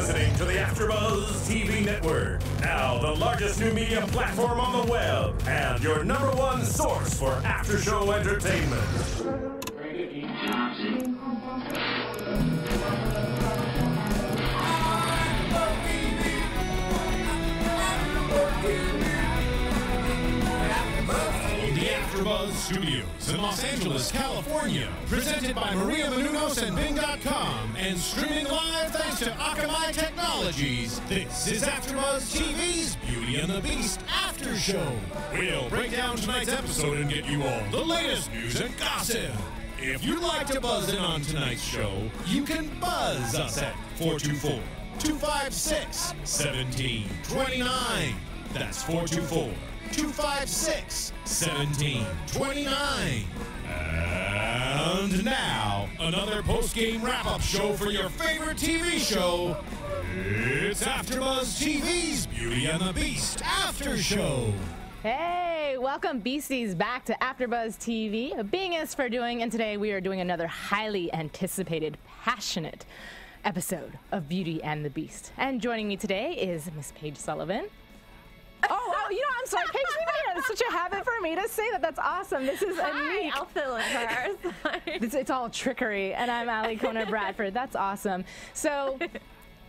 listening to the AFTERBUZZ TV network, now the largest new media platform on the web, and your #1 source for after-show entertainment. The AFTERBUZZ Studios in Los Angeles, California, presented by Maria Menounos and Bing.com, and streaming live thanks to Akamai Technologies. This is AFTERBUZZ TV's Beauty and the Beast After Show. We'll break down tonight's episode and get you all the latest news and gossip. If you'd like to buzz in on tonight's show, you can buzz us at 424-256-1729. That's 424-256-1729. And now, another post-game wrap-up show for your favorite TV show. It's AFTERBUZZ TV's Beauty and the Beast After Show. Hey, welcome Beasties back to AFTERBUZZ TV. Bing is for doing, and today we are doing another highly anticipated, passionate episode of Beauty and the Beast. And joining me today is Miss Paige Sullivan. Oh, you know, I'm sorry, Paige, it's such a habit for me to say that. That's awesome. This is Anik. I'll fill in hers. It's all trickery, and I'm Alikona Bradford. That's awesome. So,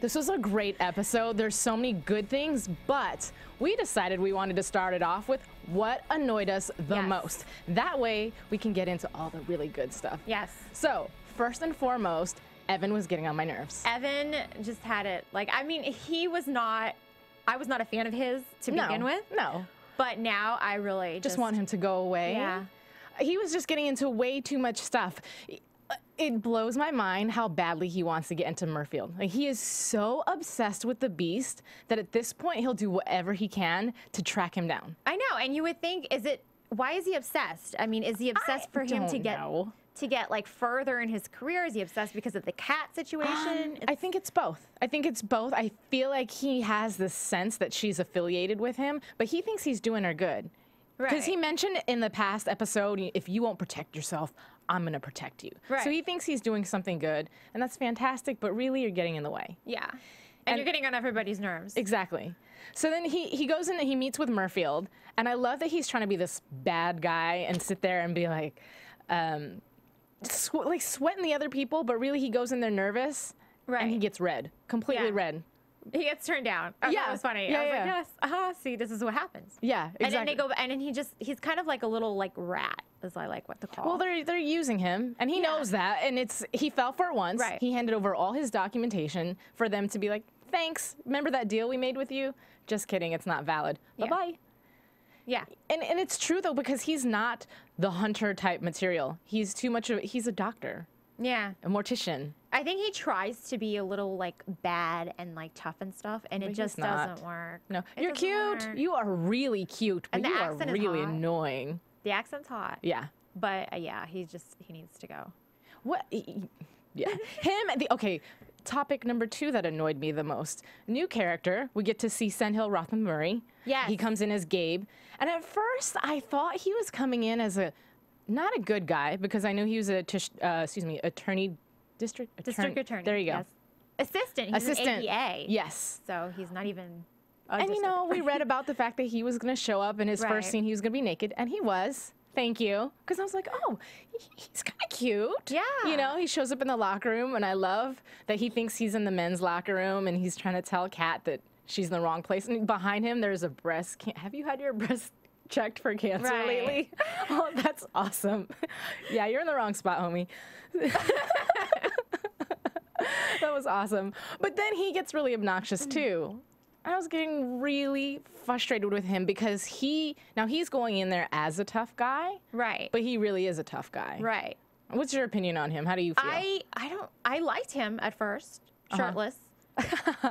this was a great episode. There's so many good things, but we decided we wanted to start it off with what annoyed us the most. That way, we can get into all the really good stuff. Yes. So, first and foremost, Evan was getting on my nerves. Evan just had it, like, I mean, I was not a fan of his to begin with. No. But now I really just want him to go away. Yeah. He was just getting into way too much stuff. It blows my mind how badly he wants to get into Murfield. Like, he is so obsessed with the Beast that at this point he'll do whatever he can to track him down. I know, and you would think, why is he obsessed? I mean, is he obsessed for him to get like further in his career? Is he obsessed because of the cat situation? I think it's both. I feel like he has this sense that she's affiliated with him, but he thinks he's doing her good. Because he mentioned in the past episode, if you won't protect yourself, I'm going to protect you. Right. So he thinks he's doing something good, and that's fantastic, but really you're getting in the way. Yeah. And you're getting on everybody's nerves. Exactly. So then he goes in and he meets with Murfield, and I love that he's trying to be this bad guy and sit there and be like sweating the other people, but really he goes in there nervous, and he gets red, completely red. He gets turned down. Oh, yeah, that was funny. I was like, yes, see, this is what happens. Yeah, exactly. And then they go, and then he's kind of like a little like rat, as I like what to call. Well, they're using him, and he knows that, and he fell for it once. Right. He handed over all his documentation for them to be like, thanks, remember that deal we made with you? Just kidding, it's not valid. Bye-bye. Yeah. And it's true, though, because he's not the hunter type material. He's too much of, he's a doctor. Yeah. A mortician. I think he tries to be a little like bad and like tough and stuff, and it just doesn't work. No, you're cute. Work. You are really cute, but and you are really annoying. The accent's hot. Yeah. But yeah, he needs to go. What? Yeah. Okay. Topic number 2 that annoyed me the most. New character. We get to see Senhil Rothman Murray. Yeah. He comes in as Gabe, and at first I thought he was coming in as not a good guy, because I knew he was district attorney. There you go. Yes. Assistant. He's an ADA. Yes. So he's not even. And you know, we read about the fact that he was going to show up in his first scene. He was going to be naked, and he was. Thank you. Because I was like, oh, he's kind of cute. Yeah. You know, he shows up in the locker room, and I love that he thinks he's in the men's locker room, and he's trying to tell Kat that she's in the wrong place. And behind him, there's a breast. Have you had your breast checked for cancer lately? Oh, that's awesome. Yeah, you're in the wrong spot, homie. That was awesome. But then he gets really obnoxious, too. I was getting really frustrated with him because he's going in there as a tough guy. Right. But he really is a tough guy. Right. What's your opinion on him? How do you feel? I liked him at first, shirtless.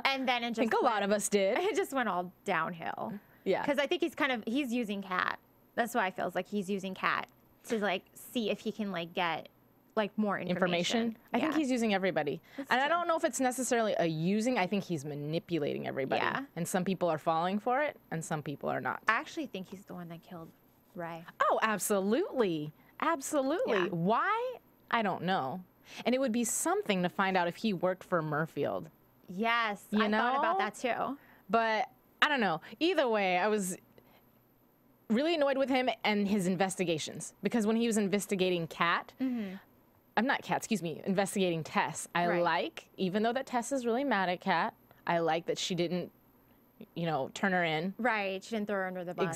And then it just I think a lot of us did. It just went all downhill. Yeah. Because I think he's using Kat. That's why I feels like he's using Kat to like see if he can like get like more information. I think he's using everybody. That's and true. I don't know if it's necessarily a using. I think he's manipulating everybody. Yeah. And some people are falling for it, and some people are not. I actually think he's the one that killed Ray. Oh, absolutely. Absolutely. Yeah. Why? I don't know. And it would be something to find out if he worked for Murfield. Yes, You I know? thought about that too. But I don't know. Either way, I was really annoyed with him and his investigations, because when he was investigating Kat, I'm not Kat, excuse me, investigating Tess. I like, even though that Tess is really mad at Kat, I like that she didn't, you know, turn her in. Right, she didn't throw her under the bus.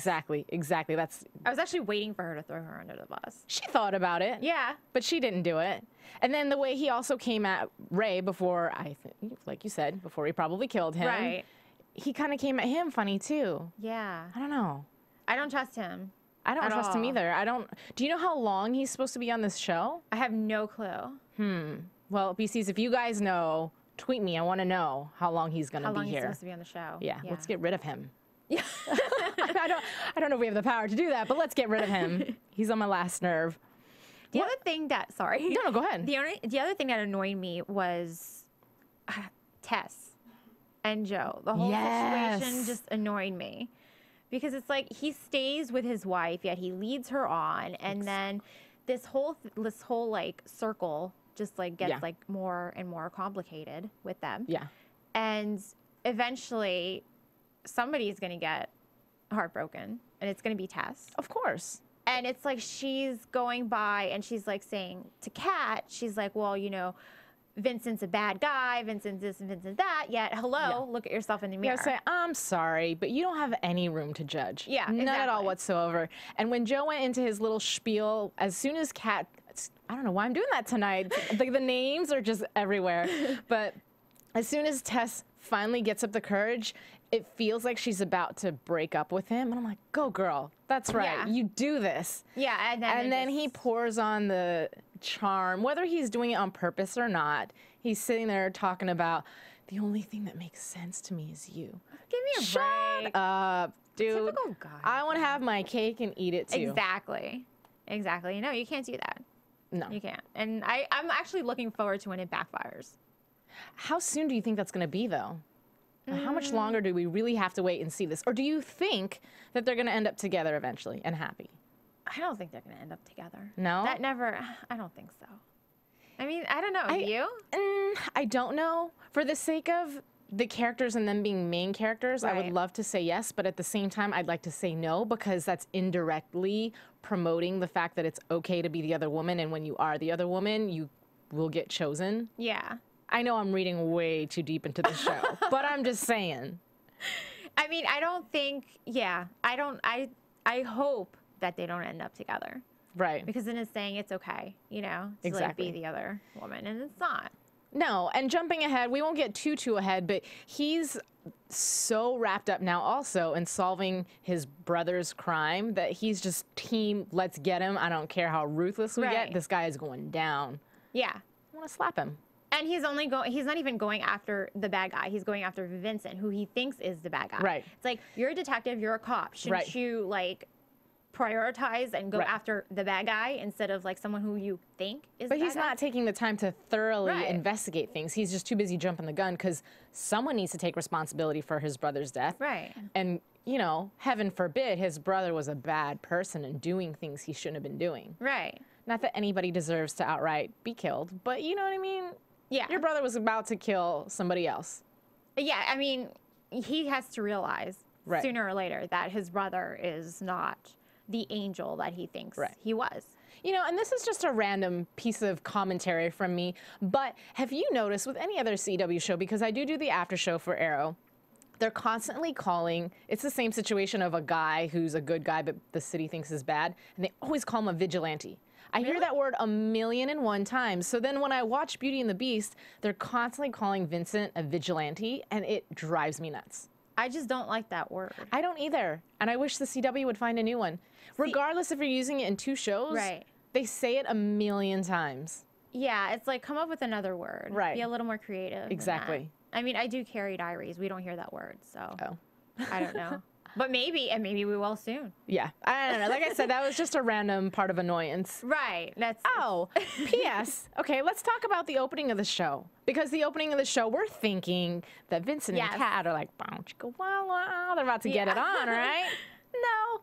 Exactly. That's. I was actually waiting for her to throw her under the bus. She thought about it. Yeah. But she didn't do it. And then the way he also came at Ray before, like you said, before he probably killed him. Right. He kind of came at him funny too. Yeah. I don't know. I don't trust him. I don't trust him either. Do you know how long he's supposed to be on this show? I have no clue. Well, BCs, if you guys know, tweet me. I want to know how long he's going to be here. How long he's supposed to be on the show. Yeah, let's get rid of him. Yeah. I don't know if we have the power to do that, but let's get rid of him. He's on my last nerve. The other thing that, sorry. No, go ahead. The other thing that annoyed me was Tess and Joe. The whole situation just annoyed me. Because it's like he stays with his wife, yet he leads her on, and then this whole like circle just like gets like more and more complicated with them. Yeah. And eventually somebody's going to get heartbroken, and it's going to be Tess. Of course. And it's like she's going by and she's like saying to Kat, she's like, well, you know, Vincent's a bad guy, Vincent's this and Vincent's that, yet look at yourself in the mirror. Yeah, say, I'm sorry, but you don't have any room to judge. Yeah, None at all whatsoever. And when Joe went into his little spiel, as soon as Kat, I don't know why I'm doing that tonight. The names are just everywhere. But as soon as Tess finally gets up the courage, it feels like she's about to break up with him. And I'm like, go girl, that's right. Yeah. You do this. Yeah. And then he pours on the charm, whether he's doing it on purpose or not. He's sitting there talking about, the only thing that makes sense to me is you. Give me a break. Shut up, dude. Typical guy. I want to have my cake and eat it too. Exactly. No, you can't do that. No. You can't. And I'm actually looking forward to when it backfires. How soon do you think that's going to be, though? How much longer do we really have to wait and see this? Or do you think that they're going to end up together eventually and happy? I don't think they're going to end up together. No? I don't think so. I mean, I don't know. Do you? I don't know. For the sake of the characters and them being main characters, I would love to say yes, but at the same time, I'd like to say no, because that's indirectly promoting the fact that it's okay to be the other woman, and when you are the other woman, you will get chosen. Yeah. I know I'm reading way too deep into the show, but I'm just saying. I mean, I don't think, I hope that they don't end up together. Right. Because then it's saying it's okay, you know, to like be the other woman, and it's not. No, and jumping ahead, we won't get too ahead, but he's so wrapped up now also in solving his brother's crime that he's just team, let's get him. I don't care how ruthless we get. This guy is going down. Yeah. I want to slap him. And he's not even going after the bad guy. He's going after Vincent, who he thinks is the bad guy. Right. It's like, you're a detective, you're a cop. Shouldn't you, like, prioritize and go after the bad guy instead of, like, someone who you think is the bad guy? But he's not taking the time to thoroughly investigate things. He's just too busy jumping the gun because someone needs to take responsibility for his brother's death. Right. And, you know, heaven forbid his brother was a bad person and doing things he shouldn't have been doing. Right. Not that anybody deserves to outright be killed, but you know what I mean? Yeah. Your brother was about to kill somebody else. Yeah, I mean, he has to realize sooner or later that his brother is not the angel that he thinks he was. You know, and this is just a random piece of commentary from me, but have you noticed with any other CW show, because I do the after show for Arrow, they're constantly calling, it's the same situation of a guy who's a good guy but the city thinks is bad, and they always call him a vigilante. I hear that word 1,000,001 times. So then when I watch Beauty and the Beast, they're constantly calling Vincent a vigilante, and it drives me nuts. I just don't like that word. I don't either. And I wish the CW would find a new one. Regardless if you're using it in two shows, they say it 1,000,000 times. Yeah, it's like, come up with another word. Right. Be a little more creative. Exactly. I mean, I do carry diaries. We don't hear that word, so I don't know. But maybe we will soon. Yeah, I don't know. Like I said, that was just a random part of annoyance. Right. P.S. Okay, let's talk about the opening of the show. Because the opening of the show, we're thinking that Vincent and Kat are like, they're about to get it on, right? No.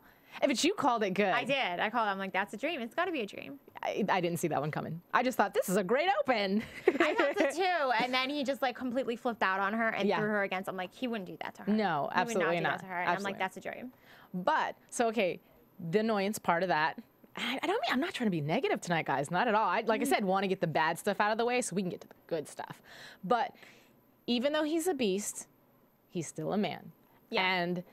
But you called it good. I did. I called it. I'm like, that's a dream. It's got to be a dream. I didn't see that one coming. I just thought, this is a great open. I thought so too. And then he just like completely flipped out on her and threw her against. I'm like, he wouldn't do that to her. No, absolutely he would not. do that to her. And I'm like, that's a dream. But, so, okay, the annoyance part of that. I'm not trying to be negative tonight, guys. Not at all. Like I said, want to get the bad stuff out of the way so we can get to the good stuff. But even though he's a beast, he's still a man. Yeah. And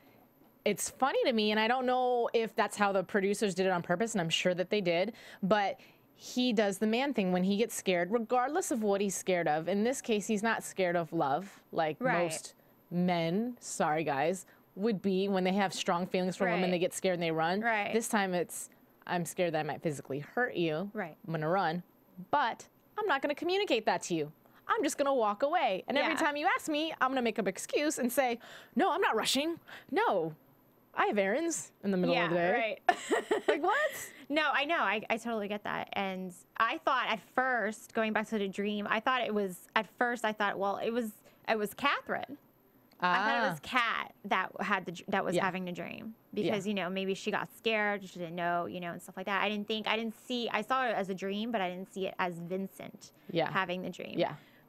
it's funny to me, and I don't know if that's how the producers did it on purpose, and I'm sure that they did, but he does the man thing when he gets scared, regardless of what he's scared of. In this case, he's not scared of love, like most men, sorry guys, would be when they have strong feelings for women, they get scared and they run. This time it's, I'm scared that I might physically hurt you. I'm gonna run, but I'm not gonna communicate that to you. I'm just gonna walk away. And every time you ask me, I'm gonna make up an excuse and say, no, I'm not rushing. No, I have errands in the middle of the day. Like, what? No, I know. I totally get that. And I thought at first, going back to the dream, I thought it was, at first I thought, well, it was Catherine. I thought it was Kat that was having the dream because, you know, maybe she got scared, she didn't know, you know, and stuff like that. I saw it as a dream, but I didn't see it as Vincent having the dream.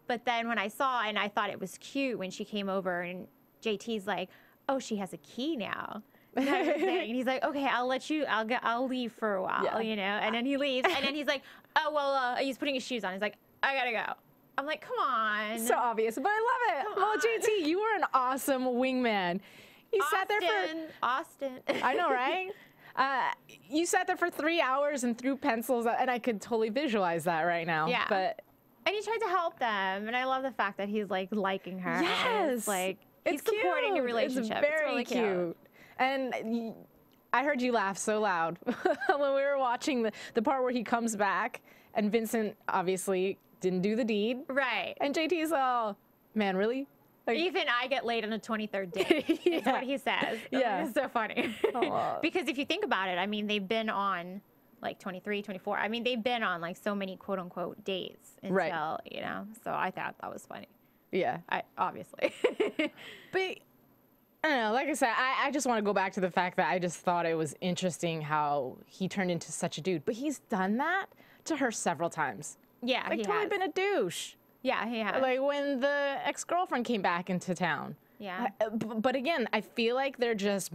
But then when I saw, and I thought it was cute when she came over and JT's like, oh, she has a key now. And he's like, okay, I'll leave for a while, you know? And then he leaves, and then he's like, oh, well, he's putting his shoes on. He's like, I gotta go. I'm like, come on. So obvious, but I love it. Well, JT, you were an awesome wingman. You sat there for... Austin. I know, right? You sat there for 3 hours and threw pencils, and I could totally visualize that right now. Yeah. But... And he tried to help them, and I love the fact that he's, like, liking her. Yes. It's like, he's supporting the relationship. It's very really cute. And I heard you laugh so loud when we were watching the part where he comes back, and Vincent obviously didn't do the deed. Right. And JT's all, man, really? Like, even I get laid on the 23rd date. Is what he says. Yeah. It's so funny. Because if you think about it, I mean, they've been on like 23, 24. I mean, they've been on like so many quote unquote dates until, you know, so I thought that was funny. Yeah. Obviously. But I don't know, like I said, I just want to go back to the fact that I just thought it was interesting how he turned into such a dude. But he's done that to her several times. Yeah, like, totally been a douche. Yeah, he has. Like when the ex-girlfriend came back into town. Yeah. But again, I feel like they're just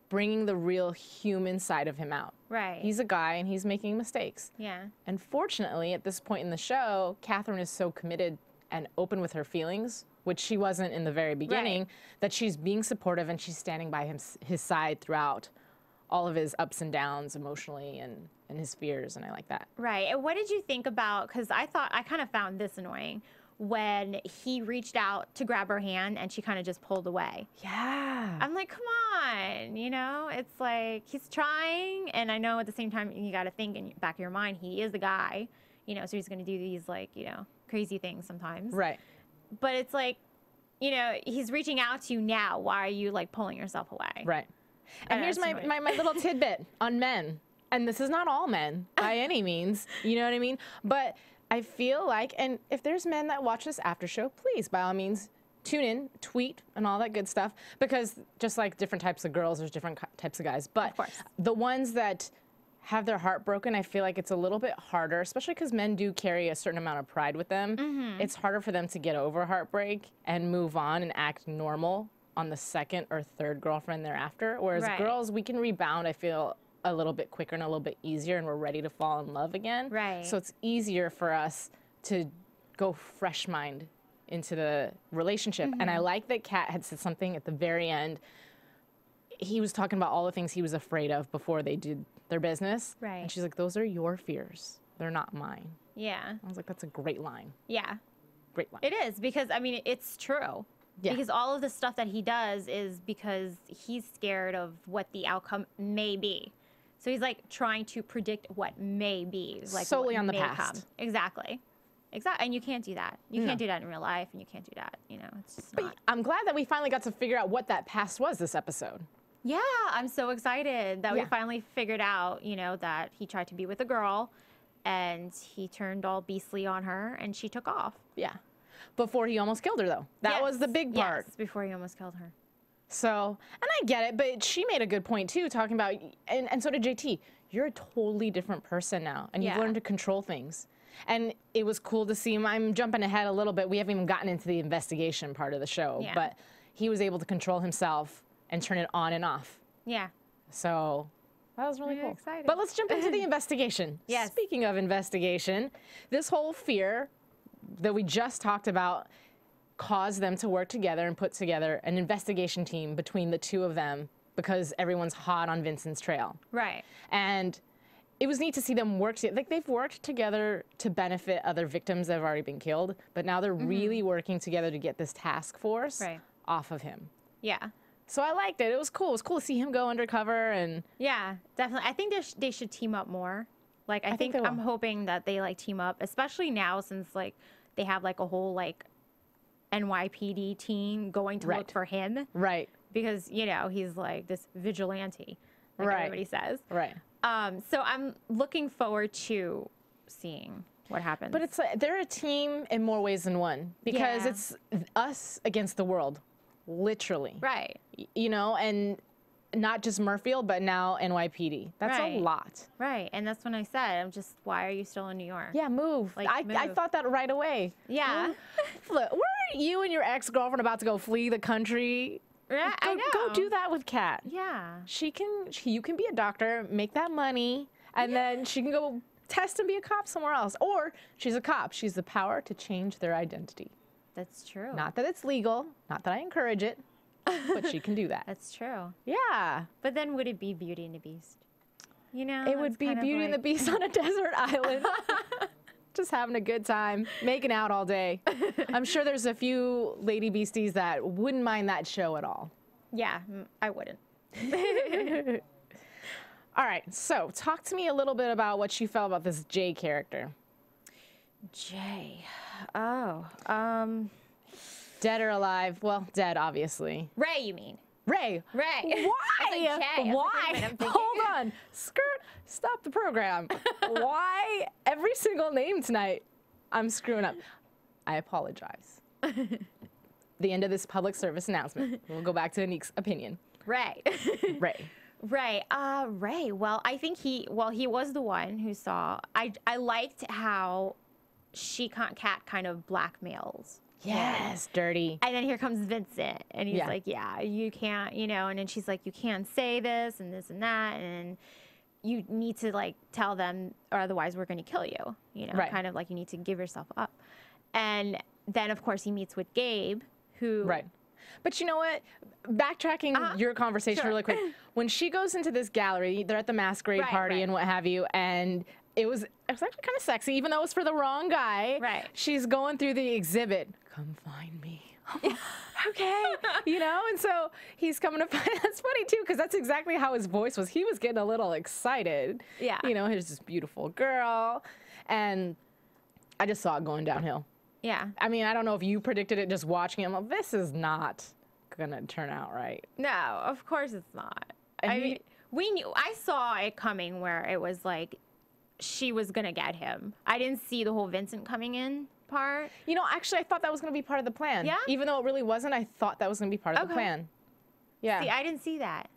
bringing the real human side of him out. Right. He's a guy and he's making mistakes. Yeah. And fortunately, at this point in the show, Catherine is so committed and open with her feelings, which she wasn't in the very beginning, that she's being supportive and she's standing by his side throughout all of his ups and downs emotionally and his fears, and I like that. Right. And what did you think about, because I kind of found this annoying, when he reached out to grab her hand and she kind of just pulled away. Yeah. I'm like, come on, you know? It's like, he's trying, and I know at the same time, you got to think in the back of your mind, he is the guy, you know, so he's going to do these, like, you know, crazy things sometimes. Right. But it's like, you know, he's reaching out to you now. Why are you, like, pulling yourself away? Right. And here's my little tidbit on men. And this is not all men by any means, you know what I mean? But I feel like, and if there's men that watch this after show, please, by all means, tune in, tweet, and all that good stuff. Because just like different types of girls, there's different types of guys. But the ones that have their heart broken, I feel like it's a little bit harder, especially because men do carry a certain amount of pride with them. Mm-hmm. It's harder for them to get over heartbreak and move on and act normal on the second or third girlfriend thereafter. Whereas girls, we can rebound, I feel, a little bit quicker and a little bit easier, and we're ready to fall in love again. Right. So it's easier for us to go fresh mind into the relationship. Mm-hmm. And I like that Kat had said something at the very end. He was talking about all the things he was afraid of before they did their business. Right. And she's like, those are your fears. They're not mine. Yeah. I was like, that's a great line. Yeah. Great line. It is, because, I mean, it's true. Yeah. Because all of the stuff that he does is because he's scared of what the outcome may be. So he's like trying to predict what may be, like solely on the past. Come. Exactly. And you can't do that. You can't do that in real life, and you can't do that. You know, it's just not. I'm glad that we finally got to figure out what that past was this episode. Yeah, I'm so excited that we finally figured out, you know, that he tried to be with a girl, and he turned all beastly on her, and she took off. Yeah. Before he almost killed her, though. That was the big part. Yes, before he almost killed her. So, and I get it, but she made a good point, too, talking about, and so did JT, you're a totally different person now, and you've Yeah. learned to control things. And it was cool to see him. I'm jumping ahead a little bit. We haven't even gotten into the investigation part of the show, Yeah. but he was able to control himself and turn it on and off. Yeah. So that was really Very cool. exciting. But let's jump into the investigation. Yes. Speaking of investigation, this whole fear that we just talked about caused them to work together and put together an investigation team between the two of them because everyone's hot on Vincent's trail. Right. And it was neat to see them work together. Like, they've worked together to benefit other victims that have already been killed, but now they're really working together to get this task force Right. off of him. Yeah. So I liked it. It was cool. It was cool to see him go undercover and Yeah, definitely. I think they should team up more. Like, I think they will. I'm hoping that they like team up, especially now since like they have like a whole like NYPD team going to look Right. for him right. because you know he's like this vigilante, like Right. everybody says. Right. So I'm looking forward to seeing what happens. But it's like they're a team in more ways than one because Yeah. it's us against the world, literally. right, You know, and not just Murfield, but now NYPD. That's Right. a lot. right, and that's when I said, I'm just, why are you still in New York? Yeah, move. Like, I move. thought that right away. Yeah. Look, weren't you and your ex-girlfriend about to go flee the country? Yeah, I know. Go do that with Kat. Yeah, You can be a doctor, make that money, and then she can go test and be a cop somewhere else. Or she's a cop. She's the power to change their identity. that's true. Not that it's legal, not that I encourage it, but she can do that. That's true. Yeah. But then would it be Beauty and the Beast? You know, It would it's be kind of Beauty and the like- Beast on a desert island. Just having a good time, making out all day. I'm sure there's a few lady beasties that wouldn't mind that show at all. Yeah, I wouldn't. All right, so talk to me a little bit about what you felt about this Jay character. Jay. Oh, Dead or alive? Well, dead, obviously. Ray, you mean? Ray. Ray. Why? I was like, Jay. I was like, wait a Why? minute, I'm thinking- Hold on. Skirt. Stop the program. Why every single name tonight I'm screwing up? I apologize. The end of this public service announcement. We'll go back to Anik's opinion. Ray. Ray. Ray. Ray. Well, I think he was the one who saw. I liked how Kat kind of blackmails. Yes, dirty. And then here comes Vincent, and he's Yeah. like, yeah, you can't, you know, and then she's like, you can't say this and this and that, and you need to, like, tell them, or otherwise we're going to kill you, you know, Right. kind of like you need to give yourself up. And then, of course, he meets with Gabe, who... Right. But you know what? Backtracking your conversation Sure. really quick. When she goes into this gallery, they're at the masquerade Right, party right. and what have you, and it was actually kind of sexy, even though it was for the wrong guy. Right. She's going through the exhibit. Come find me. Okay. You know, and so he's coming to find. That's funny too, because that's exactly how his voice was. He was getting a little excited. Yeah. You know, here's this beautiful girl, and I just saw it going downhill. Yeah. I mean, I don't know if you predicted it just watching it. I'm like, this is not gonna turn out right. No, of course it's not. And I he- mean, we knew. I saw it coming where it was like she was gonna get him. I didn't see the whole Vincent coming in part. You know, actually, I thought that was gonna be part of the plan. Yeah? Even though it really wasn't, I thought that was gonna be part of the Okay. plan. Yeah. See, I didn't see that.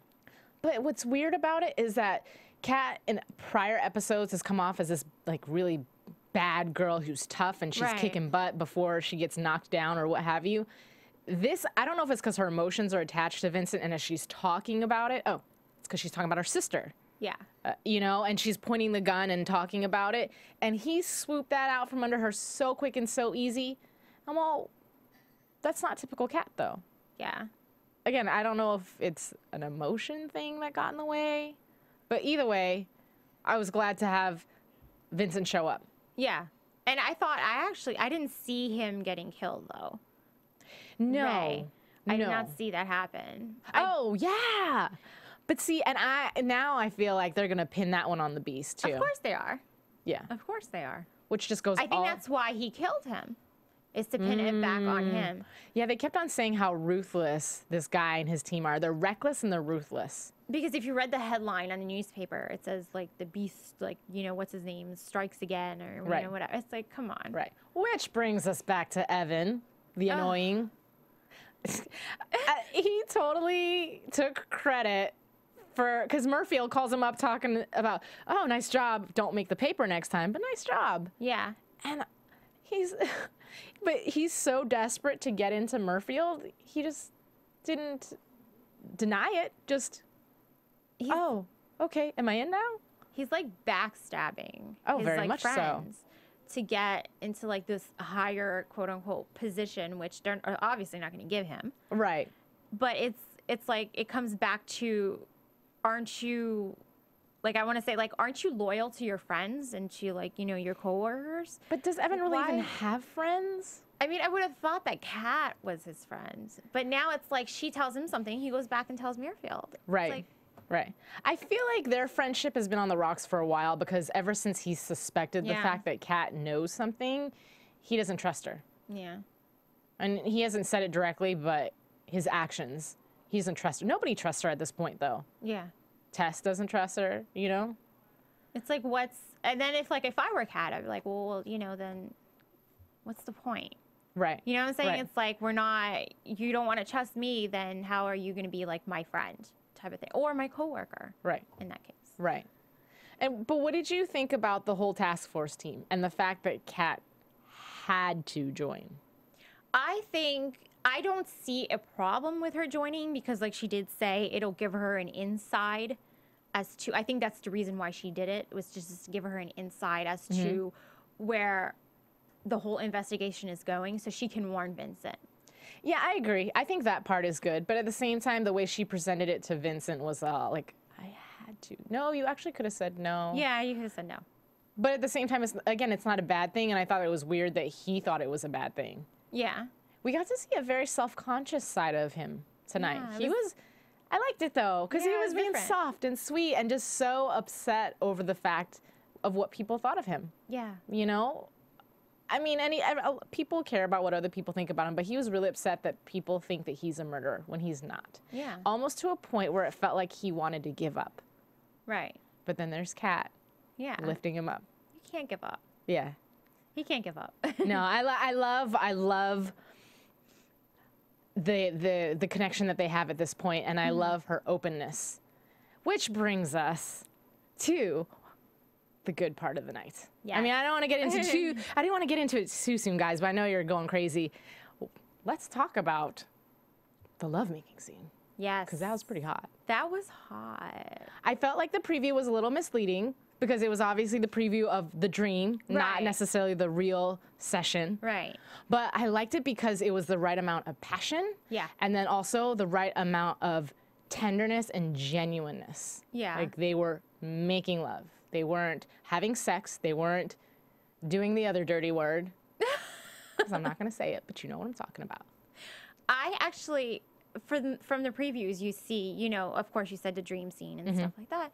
But what's weird about it is that Kat in prior episodes has come off as this like really bad girl who's tough and she's Right. kicking butt before she gets knocked down or what have you. This, I don't know if it's because her emotions are attached to Vincent and as she's talking about it, oh, it's because she's talking about her sister. Yeah. You know, and she's pointing the gun and talking about it. And he swooped that out from under her so quick and so easy. I'm all, that's not typical Kat, though. Yeah. Again, I don't know if it's an emotion thing that got in the way. But either way, I was glad to have Vincent show up. Yeah. And I didn't see him getting killed though. No. Ray. I did No. not see that happen. Oh, yeah. But see, and now I feel like they're going to pin that one on the Beast, too. Of course they are. Yeah. Of course they are. Which just goes I think that's why he killed him. Is to pin it back on him. Yeah, they kept on saying how ruthless this guy and his team are. They're reckless and they're ruthless. Because if you read the headline on the newspaper, it says like the Beast, like, you know, what's his name, strikes again or Right. you know, whatever. It's like, come on. Right. Which brings us back to Evan, the annoying. He totally took credit because Murfield calls him up talking about, oh, nice job. Don't make the paper next time, but nice job. Yeah. And but he's so desperate to get into Murfield, he just didn't deny it. Oh, okay. Am I in now? He's like backstabbing. Oh, his, very like, much so. friends to get into like this higher quote unquote position, which they're obviously not going to give him. Right. But it's like it comes back to, aren't you, like, I want to say, like, aren't you loyal to your friends and to, like, you know, your coworkers? But does Evan really even have friends? I mean, I would have thought that Kat was his friend, but now it's like she tells him something, he goes back and tells Muirfield. Right. Like, right. I feel like their friendship has been on the rocks for a while because ever since he suspected the fact that Kat knows something, he doesn't trust her. Yeah. And he hasn't said it directly, but his actions, he doesn't trust her. Nobody trusts her at this point, though. Yeah. Tess doesn't trust her, you know? It's like, and then if I were Kat, I'd be like, well, you know, then what's the point? Right. You know what I'm saying? Right. It's like, you don't want to trust me, then how are you going to be like my friend type of thing? Or my coworker. Right. In that case. Right. But what did you think about the whole task force team and the fact that Kat had to join? I don't see a problem with her joining because, like she did say, it'll give her an insight as to, I think that's the reason why she did it, was just to give her an insight as to where the whole investigation is going so she can warn Vincent. Yeah, I agree. I think that part is good. But at the same time, the way she presented it to Vincent was like, I had to. No, you actually could have said no. Yeah, you could have said no. But at the same time, it's not a bad thing. And I thought it was weird that he thought it was a bad thing. Yeah. We got to see a very self-conscious side of him tonight. Yeah, I liked it though, because he it was was being different. soft and sweet and just so upset over the fact of what people thought of him. Yeah. You know? I mean, people care about what other people think about him, but he was really upset that people think that he's a murderer when he's not. Yeah. Almost to a point where it felt like he wanted to give up. Right. But then there's Kat Yeah. lifting him up. You can't give up. Yeah. He can't give up. No, I love the connection that they have at this point, and I love her openness. Which brings us to the good part of the night. Yeah. I mean, I don't want to get into I didn't want to get into it too soon, guys, but I know you're going crazy. Let's talk about the lovemaking scene. Yes. Because that was pretty hot. That was hot. I felt like the preview was a little misleading because it was obviously the preview of the dream, not Right. necessarily the real session. Right. But I liked it because it was the right amount of passion. Yeah. And then also the right amount of tenderness and genuineness. Yeah. Like they were making love. They weren't having sex. They weren't doing the other dirty word. Because I'm not going to say it, but you know what I'm talking about. I actually, from the previews, you see, you know, of course you said the dream scene and stuff like that.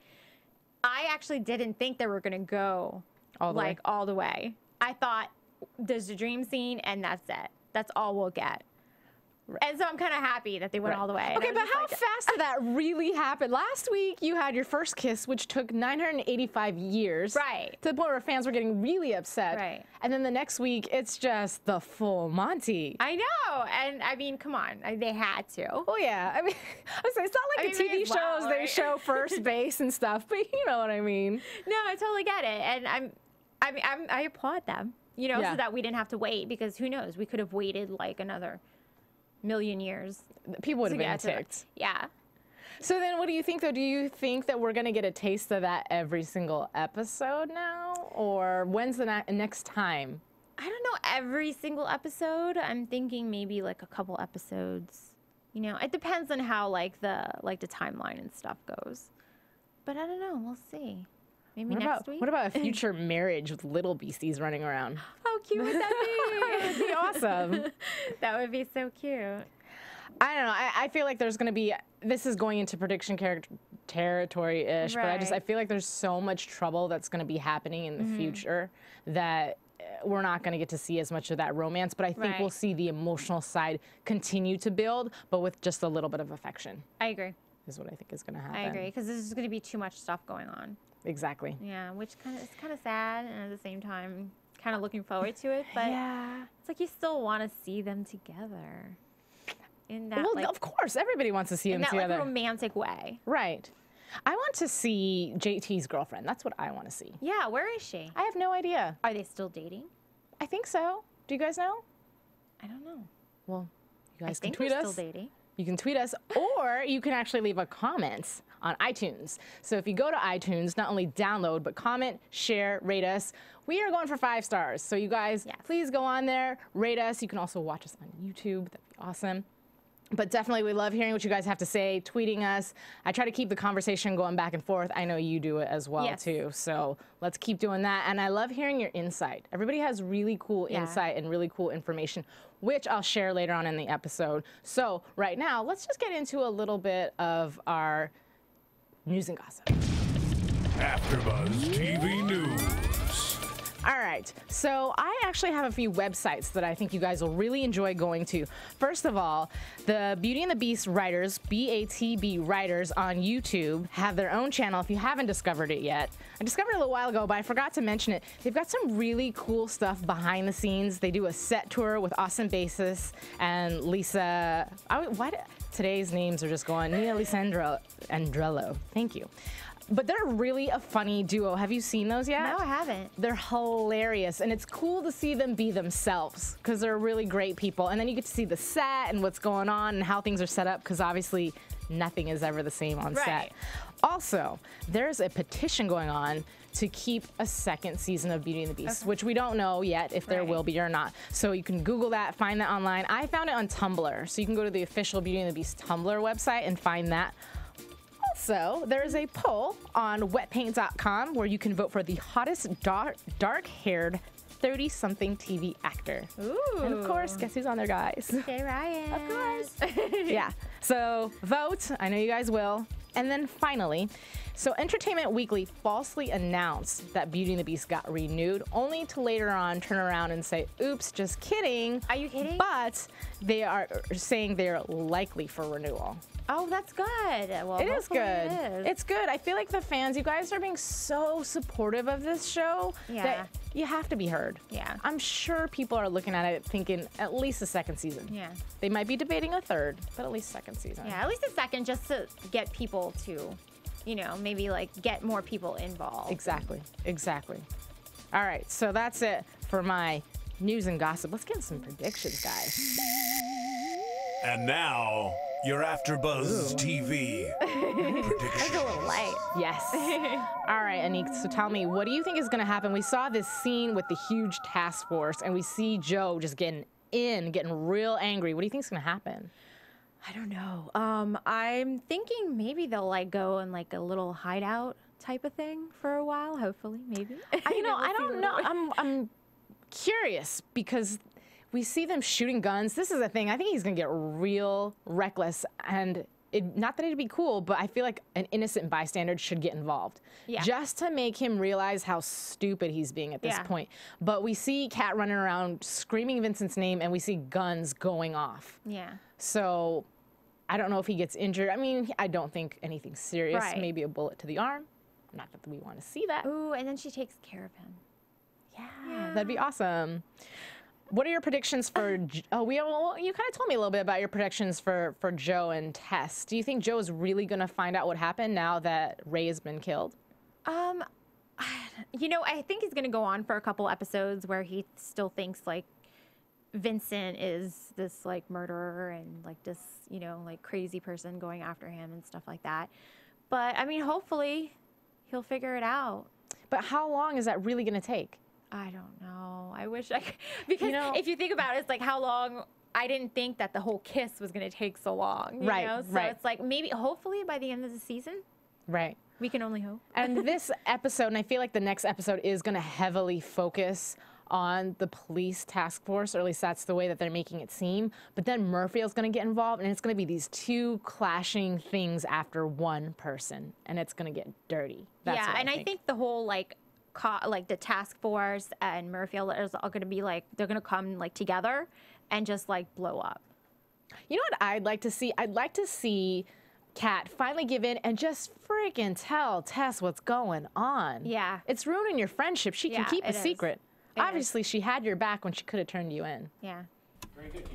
I actually didn't think they were going to go All the way. all the way. I thought there's the dream scene and that's it. That's all we'll get. And so I'm kind of happy that they went all the way. And Okay, I was but just how like, fast did that really happen? Last week, you had your first kiss, which took 985 years. Right. To the point where fans were getting really upset. Right. And then the next week, it's just the full Monty. I know. And I mean, come on. They had to. Oh, yeah. I mean, it's not like the TV shows, they show first base and stuff, but you know what I mean. No, I totally get it. And I applaud them, you know, Yeah. so that we didn't have to wait because who knows? We could have waited like another million years. People would to have been get to it. ticked. Yeah. So then what do you think, though? Do you think that we're going to get a taste of that every single episode now? Or when's the next time? I don't know, every single episode. I'm thinking maybe like a couple episodes. You know, it depends on how like the timeline and stuff goes. But I don't know. We'll see. Maybe next week. What about a future marriage with little beasties running around? How cute would that be? That'd be awesome. That would be so cute. I don't know. I feel like there's going to be, this is going into prediction territory-ish, but I Right. feel like there's so much trouble that's going to be happening in the future that we're not going to get to see as much of that romance, but I think Right. we'll see the emotional side continue to build, but with just a little bit of affection I agree. is what I think is going to happen. I agree because there's going to be too much stuff going on. Exactly. Yeah, which it's kind of sad, and at the same time, kind of looking forward to it. But Yeah. it's like you still want to see them together in that Well, of course, everybody wants to see them in that together. like romantic way. Right. I want to see JT's girlfriend. That's what I want to see. Yeah, where is she? I have no idea. Are they still dating? I think so. Do you guys know? I don't know. Well, you guys I can think tweet they're us. still dating. You can tweet us, or you can actually leave a comment on iTunes. So if you go to iTunes, not only download, but comment, share, rate us. We are going for 5 stars. So you guys, please go on there, rate us. You can also watch us on YouTube. That'd be awesome. But definitely, we love hearing what you guys have to say, tweeting us. I try to keep the conversation going back and forth. I know you do it as well, too. So let's keep doing that. And I love hearing your insight. Everybody has really cool insight and really cool information, which I'll share later on in the episode. So right now, let's just get into a little bit of our news and gossip. AfterBuzz TV News. All right, so I actually have a few websites that I think you guys will really enjoy going to. First of all, the Beauty and the Beast writers, BATB writers on YouTube, have their own channel if you haven't discovered it yet. I discovered it a little while ago, but I forgot to mention it. They've got some really cool stuff behind the scenes. They do a set tour with Austin Basis and Lisa. Today's names are just going. Nia Lisandro Andrello. Thank you. But they're really a funny duo. Have you seen those yet? No, I haven't. They're hilarious, and it's cool to see them be themselves because they're really great people. And then you get to see the set and what's going on and how things are set up because obviously nothing is ever the same on set. Also, there's a petition going on to keep a second season of Beauty and the Beast, which we don't know yet if there will be or not. So you can Google that, find that online. I found it on Tumblr, so you can go to the official Beauty and the Beast Tumblr website and find that. Also, there's a poll on wetpaint.com where you can vote for the hottest dark-haired 30-something TV actor. Ooh. And of course, guess who's on there, guys? Jay Ryan. Of course. Yeah. So vote. I know you guys will. And then finally, so Entertainment Weekly falsely announced that Beauty and the Beast got renewed, only to later on turn around and say, oops, just kidding. Are you kidding? But they are saying they're likely for renewal. Oh, that's good. Well, It is good. It is. It's good. I feel like the fans, you guys are being so supportive of this show that you have to be heard. Yeah. I'm sure people are looking at it thinking at least a second season. Yeah. They might be debating a third, but at least second season. Yeah, at least a second just to get people to, you know, maybe like get more people involved. Exactly. Exactly. All right. So that's it for my news and gossip. Let's get some predictions, guys. And now, your AfterBuzz TV predictions. That's a little light. Yes. All right, Anik, so tell me, what do you think is going to happen? We saw this scene with the huge task force, and we see Joe just getting real angry. What do you think is going to happen? I don't know. I'm thinking maybe they'll like go in like a little hideout type of thing for a while. Hopefully, maybe. I don't know. I'm curious because we see them shooting guns. This is the thing. I think he's going to get real reckless. And not that it'd be cool, but I feel like an innocent bystander should get involved. Yeah. Just to make him realize how stupid he's being at this point. But we see Kat running around screaming Vincent's name, and we see guns going off. Yeah. So I don't know if he gets injured. I mean, I don't think anything serious. Right. Maybe a bullet to the arm. Not that we want to see that. Ooh, and then she takes care of him. Yeah. That'd be awesome. What are your predictions for? You kind of told me a little bit about your predictions for Joe and Tess. Do you think Joe is really going to find out what happened now that Ray has been killed? You know, I think he's going to go on for a couple episodes where he still thinks like Vincent is this like murderer and like this, you know, like crazy person going after him and stuff like that. But I mean, hopefully he'll figure it out. But how long is that really going to take? I don't know. I wish I could. Because you know, if you think about it, it's like how long. I didn't think that the whole kiss was going to take so long. You know? So it's like maybe, hopefully by the end of the season. Right. We can only hope. And this episode, and I feel like the next episode is going to heavily focus on the police task force, or at least that's the way that they're making it seem. But then Murphy's going to get involved, and it's going to be these two clashing things after one person, and it's going to get dirty. That's what I think the whole like the task force and Murphy is all going to be like, they're going to come like together and just like blow up. You know what I'd like to see? I'd like to see Kat finally give in and just freaking tell Tess what's going on. Yeah. It's ruining your friendship. She can keep a secret. Obviously, she had your back when she could have turned you in. Yeah.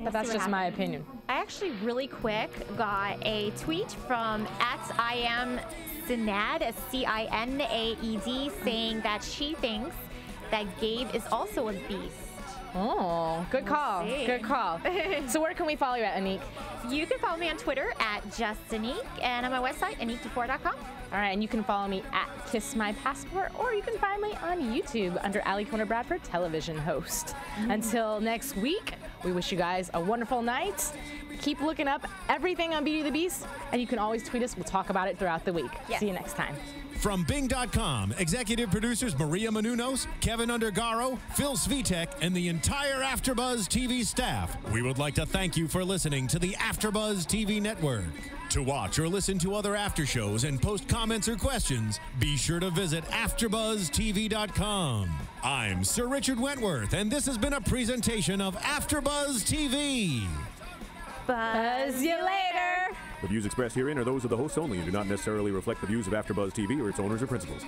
But that's just my opinion. I actually really quick got a tweet from @IamCinaed, CINAED, saying that she thinks that Gabe is also a beast. Oh, good call. Good call. So where can we follow you at, Anik? You can follow me on Twitter @JustAnik and on my website, AnikDufour.com. All right, and you can follow me @KissMyPassport, or you can find me on YouTube under Alikona Bradford, television host. Until next week, we wish you guys a wonderful night. Keep looking up everything on Beauty and the Beast, and you can always tweet us. We'll talk about it throughout the week. Yes. See you next time. From Bing.com, executive producers Maria Menounos, Kevin Undergaro, Phil Svitek, and the entire AfterBuzz TV staff, we would like to thank you for listening to the AfterBuzz TV network. To watch or listen to other after shows and post comments or questions, be sure to visit AfterBuzzTV.com. I'm Sir Richard Wentworth, and this has been a presentation of AfterBuzz TV. Buzz you later. The views expressed herein are those of the hosts only and do not necessarily reflect the views of AfterBuzz TV or its owners or principals.